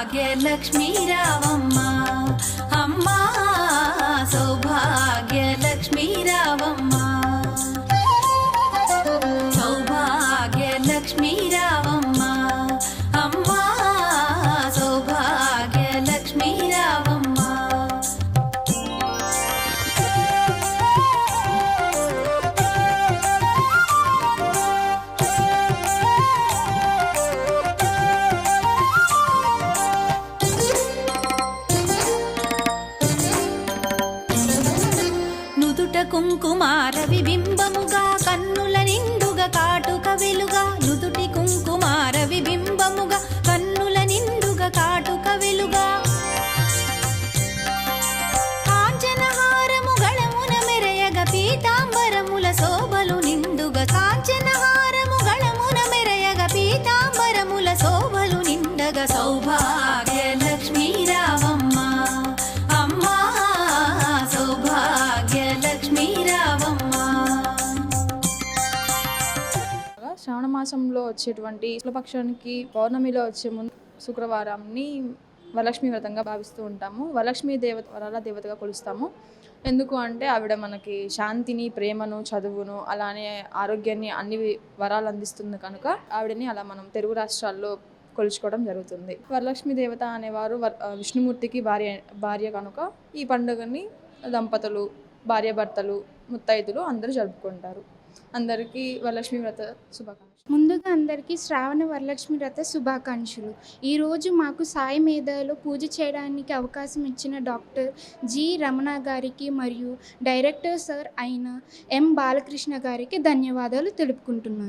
సౌభాగ్యలక్ష్మీ రావమ్మ అమ్మా సౌభాగ్యలక్ష్మీ రావమ్మ సౌభాగ్యలక్ష్మీ రావమ్మ అమ్మా సౌభాగ్యలక్ష్మీ రావమ్మ కుంకుమార విబింబముగా కన్నుల నిండుగా కాటుక వెలుగా నుదుటి కుంకుమార విబింబముగా కన్నుల నిండుగా కాటుక వెలుగా కాంచనహారము గళమున మెరయగ పీతాంబరముల శోభలు నిండుగా కాంచనహారము గళమున మెరయగ పీతాంబరముల శోభలు నిండగా సౌభాగ్యలక్ష్మీ రావమ్మ అమ్మా సౌభాగ్యలక్ష్మీ రావమ్మ. శ్రావణ మాసంలో వచ్చేటువంటి శుక్లపక్షానికి పౌర్ణమిలో వచ్చే ముందు శుక్రవారాన్ని వరలక్ష్మి వ్రతంగా భావిస్తూ ఉంటాము. వరలక్ష్మి దేవత వరాల దేవతగా కొలుస్తాము. ఎందుకు అంటే ఆవిడ మనకి శాంతిని, ప్రేమను, చదువును, అలానే ఆరోగ్యాన్ని, అన్ని వరాలు అందిస్తుంది కనుక ఆవిడని అలా మనం తెలుగు రాష్ట్రాల్లో కొలుచుకోవడం జరుగుతుంది. వరలక్ష్మి దేవత అనేవారు విష్ణుమూర్తికి భార్య కనుక ఈ పండుగని దంపతులు, భార్యాభర్తలు, ముత్తైదులు అందరూ జరుపుకుంటారు. అందరికీ వరలక్ష్మి వ్రత శుభాకాంక్షలు. ముందుగా అందరికీ శ్రావణ వరలక్ష్మి వ్రత శుభాకాంక్షలు. ఈరోజు మాకు సాయి మేధాలో పూజ చేయడానికి అవకాశం ఇచ్చిన డాక్టర్ జి రమణ గారికి మరియు డైరెక్టర్ సార్ అయిన ఎం బాలకృష్ణ గారికి ధన్యవాదాలు తెలుపుకుంటున్నాను.